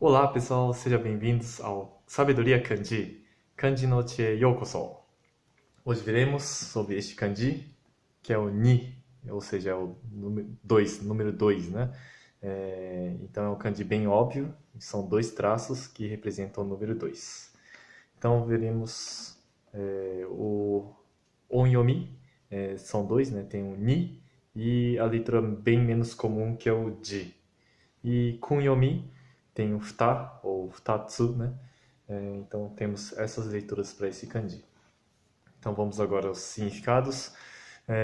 Olá, pessoal, sejam bem-vindos ao Sabedoria Kanji, Kanji no Chie Yokoso. Hoje veremos sobre este kanji, que é o ni, ou seja, é o número 2, né? Então é um kanji bem óbvio, são dois traços que representam o número 2. Então veremos o onyomi, são dois, né? Tem o ni e a letra bem menos comum que é o ji. E kunyomi tem o futa ou futatsu, né? Então temos essas leituras para esse kanji. Então vamos agora aos significados.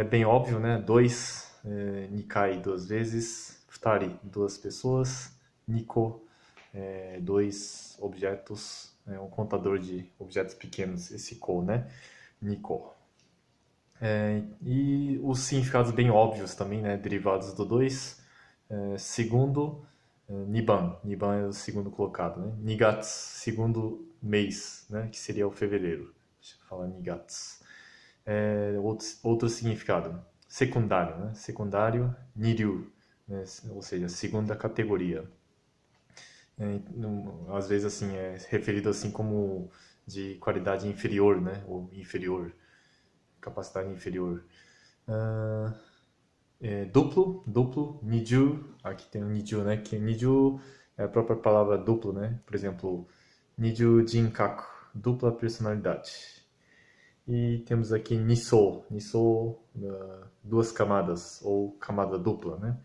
Bem óbvio, né? Dois, nikai duas vezes, futari duas pessoas, niko dois objetos, um contador de objetos pequenos, esse ko, né? Niko. E os significados bem óbvios também, né? Derivados do dois. Segundo, Niban. Niban é o segundo colocado, né? Nigatsu, segundo mês, né? Que seria o fevereiro. Deixa eu falar Nigatsu. Outro significado. Secundário, né? Secundário, Niryu, né? Ou seja, segunda categoria. Às vezes, assim, é referido assim como de qualidade inferior, né? Ou inferior, capacidade inferior. Duplo, niju, aqui tem o niju, né? Que niju é a própria palavra duplo, né? Por exemplo, niju jinkaku, dupla personalidade. E temos aqui nisso, duas camadas, ou camada dupla, né?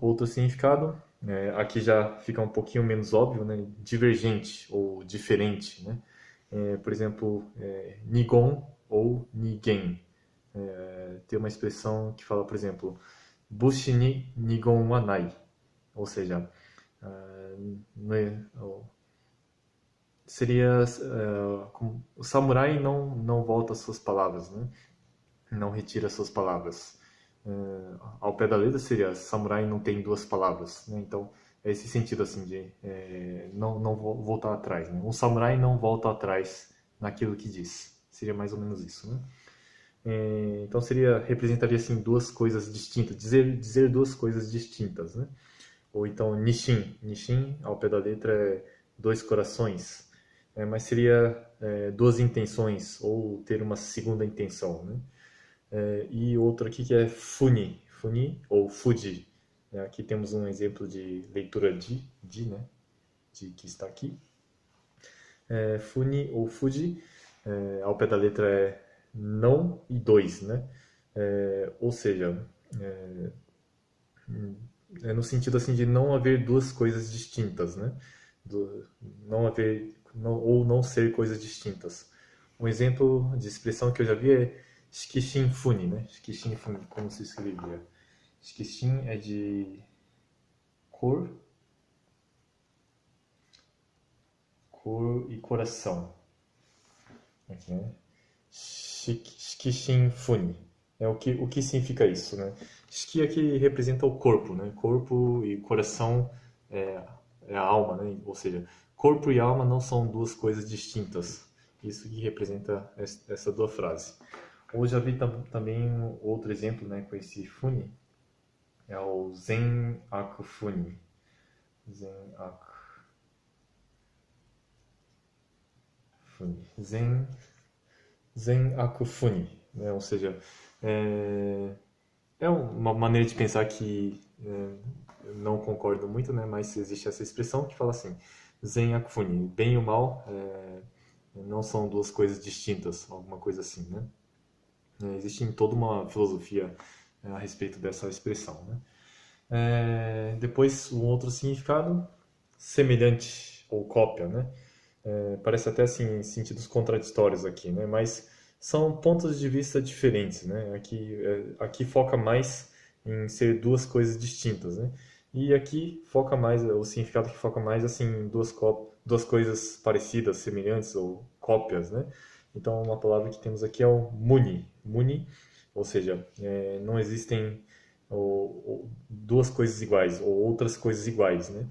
Outro significado, aqui já fica um pouquinho menos óbvio, né? Divergente ou diferente, né? Por exemplo, nigon ou nigen. Tem uma expressão que fala, por exemplo, bushi ni nigon wa nai. Ou seja, seria o samurai não volta às suas palavras, né? Não retira as suas palavras. Ao pé da letra seria samurai não tem duas palavras, né? Então é esse sentido assim de não voltar atrás, né? Um samurai não volta atrás naquilo que diz. Seria mais ou menos isso, né? Então representaria assim duas coisas distintas, dizer duas coisas distintas, né? Ou então Nishin ao pé da letra é dois corações, mas seria duas intenções ou ter uma segunda intenção, né? E outro aqui que é Funi ou Fuji. Aqui temos um exemplo de leitura de, né? De que está aqui. Funi ou Fuji, ao pé da letra é não e dois, né? Ou seja, no sentido assim de não haver duas coisas distintas, né? Não haver ou não ser coisas distintas. Um exemplo de expressão que eu já vi é Shikishin Funi, né? Shikishin Funi, como se escrevia? Shikishin é de cor e coração. Aqui, né? Shikishin Funi. O que significa isso, né? Shiki aqui representa o corpo, né? Corpo e coração é a alma, né? Ou seja, corpo e alma não são duas coisas distintas. Isso que representa essa duas frases. Ou já vi também outro exemplo, né, com esse Funi, é o Zen Aku Funi. Zen Aku Funi. Zen Aku Funi, né? Ou seja, é uma maneira de pensar que não concordo muito, né? Mas existe essa expressão que fala assim: Zen Akufuni, bem e o mal não são duas coisas distintas, alguma coisa assim, né? Existe toda uma filosofia a respeito dessa expressão, né? Depois, um outro significado, semelhante ou cópia, né? Parece até assim sentidos contraditórios aqui, né? Mas são pontos de vista diferentes, né? Aqui foca mais em ser duas coisas distintas, né? E aqui foca mais, o significado que foca mais assim em duas coisas parecidas, semelhantes ou cópias, né? Então uma palavra que temos aqui é o muni, ou seja, não existem duas coisas iguais ou outras coisas iguais, né?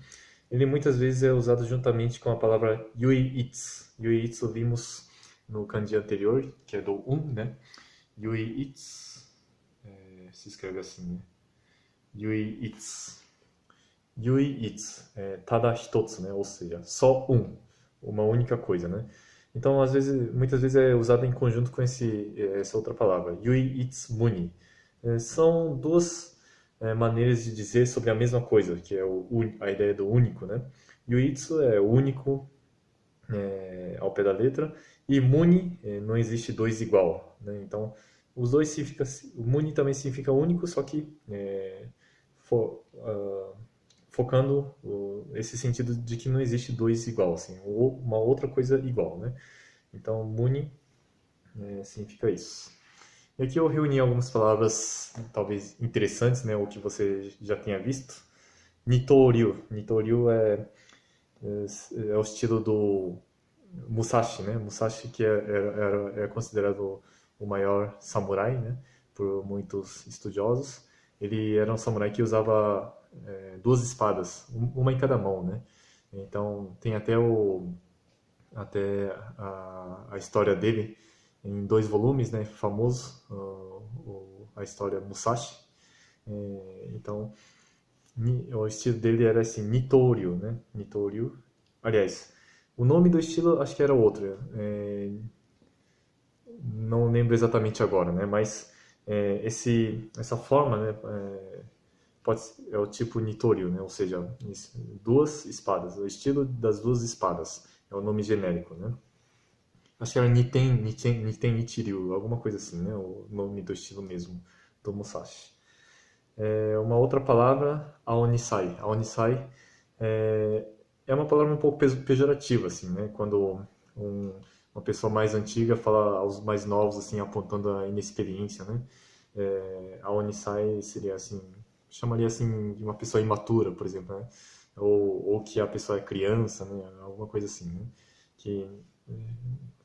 Ele muitas vezes é usado juntamente com a palavra yui-itsu. Yui-itsu vimos no kanji anterior, que é do né? Yui-itsu, se escreve assim, né? Yui-itsu. Yui itsu, tada hitotsu, né? Ou seja, só uma única coisa, né? Então, muitas vezes é usado em conjunto com essa outra palavra, Yui itsu muni. São duas maneiras de dizer sobre a mesma coisa, que é a ideia do único, né? Yui itsu é o único ao pé da letra, e muni não existe dois igual, né? Então, os dois significa, o muni também significa único, só que focando esse sentido de que não existe dois igual, assim, ou uma outra coisa igual, né? Então, muni significa isso. E aqui eu reuni algumas palavras talvez interessantes, né, ou que você já tenha visto. Nitoryu. Nitoryu é o estilo do Musashi, né? Musashi que é considerado o maior samurai, né? Por muitos estudiosos. Ele era um samurai que usava duas espadas, uma em cada mão, né? Então tem até a história dele em 2 volumes, né? Famoso, a história Musashi. Então o estilo dele era assim, Nitoryu, né? Nitoryu. Aliás, o nome do estilo acho que era outro. Não lembro exatamente agora, né? Mas essa forma, né? É o tipo Nitoryu, né? Ou seja, duas espadas. O estilo das duas espadas é o nome genérico, né? Acho que era Niten Ichiryu, alguma coisa assim, né? O nome do estilo mesmo do Musashi. Uma outra palavra, Aonisai. Aonisai é uma palavra um pouco pejorativa, assim, né? Quando uma pessoa mais antiga fala aos mais novos, assim, apontando a inexperiência, né? Aonisai seria, assim, chamaria, assim, de uma pessoa imatura, por exemplo, né? Ou que a pessoa é criança, né? Alguma coisa assim, né? Que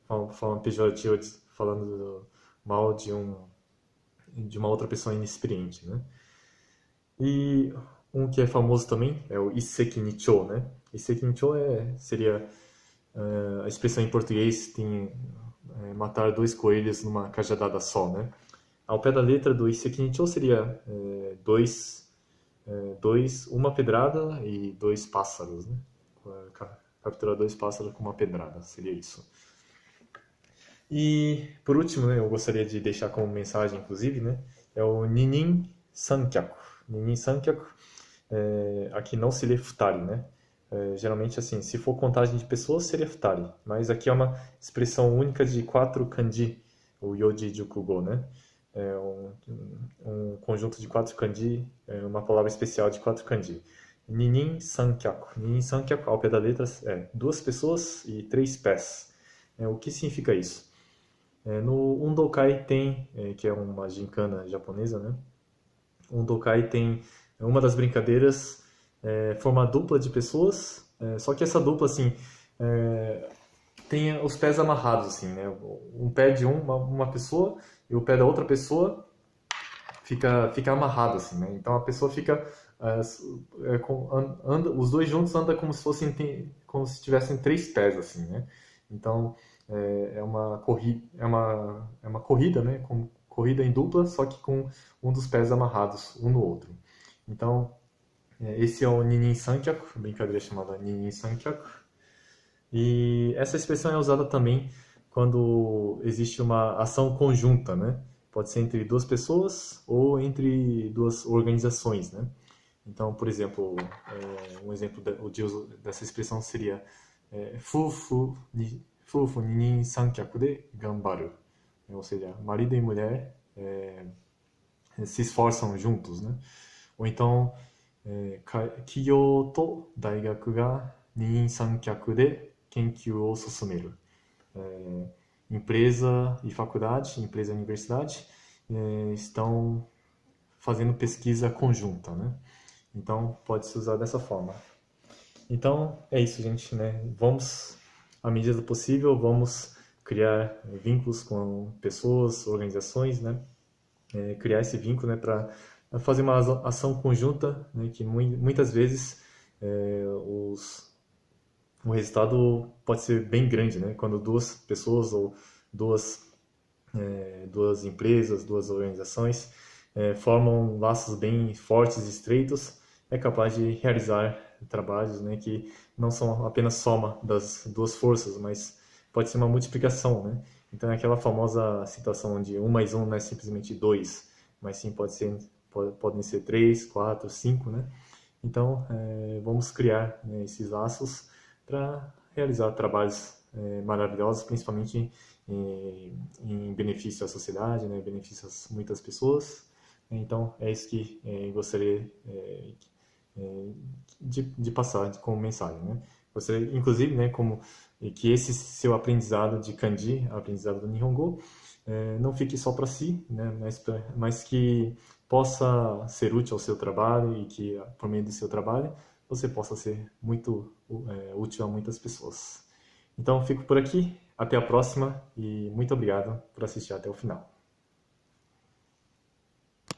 forma pejorativa, falando mal de uma outra pessoa inexperiente, né? E um que é famoso também é o Isseki Nichou, né? Isseki Nichou seria a expressão em português tem matar 2 coelhos numa cajadada só, né? Ao pé da letra do Isseki Nichou seria uma pedrada e 2 pássaros, né? Capturar 2 pássaros com uma pedrada, seria isso. E, por último, né, eu gostaria de deixar como mensagem, inclusive, né, é o Ninin Sankyaku. Ninin Sankyaku, aqui não se lê futari, né? Geralmente, assim, se for contagem de pessoas, seria futari. Mas aqui é uma expressão única de 4 kanji, o Yoji Jukugo, né? É um conjunto de 4 kanji, uma palavra especial de 4 kanji. Ninin Sankyaku. Ninin Sankyaku, ao pé da letra, 2 pessoas e 3 pés. O que significa isso? No Undokai tem, que é uma gincana japonesa, né? Undokai tem uma das brincadeiras, forma dupla de pessoas, só que essa dupla, assim, tem os pés amarrados, assim, né? Um pé de uma pessoa e o pé da outra pessoa fica amarrado, assim, né? Então a pessoa fica os dois juntos andam como se tivessem 3 pés, assim, né? Então é uma corrida, né? Corrida em dupla, só que com um dos pés amarrados um no outro. Então esse é o Ninin Sankyaku, brincadeira chamada Ninin Sankyaku. E essa expressão é usada também quando existe uma ação conjunta, né? Pode ser entre 2 pessoas ou entre 2 organizações, né? Então, por exemplo, um exemplo de uso dessa expressão seria fufu ninin sankyaku de ganbaru, ou seja, marido e mulher se esforçam juntos, né? Ou então, Kigyou to daigaku ga ninin sankyaku de kenkyū o susumeru. Empresa e faculdade, empresa e universidade estão fazendo pesquisa conjunta, né? Então, pode se usar dessa forma. Então, é isso, gente, né? Vamos, à medida do possível, vamos criar vínculos com pessoas, organizações, né? Criar esse vínculo, né, para fazer uma ação conjunta, né, que muitas vezes o resultado pode ser bem grande, né? Quando 2 pessoas ou duas empresas, 2 organizações formam laços bem fortes e estreitos, é capaz de realizar trabalhos, né, que não são apenas soma das duas forças, mas pode ser uma multiplicação, né? Então é aquela famosa situação onde 1 mais 1 não é simplesmente 2, mas sim podem ser 3, 4, 5, né? Então vamos criar, né, esses laços para realizar trabalhos maravilhosos, principalmente em benefício à sociedade, né, benefício a muitas pessoas. Então é isso que gostaria de passar como mensagem, né? Gostaria, inclusive, né, como que esse seu aprendizado de kanji, aprendizado do Nihongo, não fique só para si, né, mas que possa ser útil ao seu trabalho e que, por meio do seu trabalho, você possa ser muito útil a muitas pessoas. Então, fico por aqui. Até a próxima e muito obrigado por assistir até o final.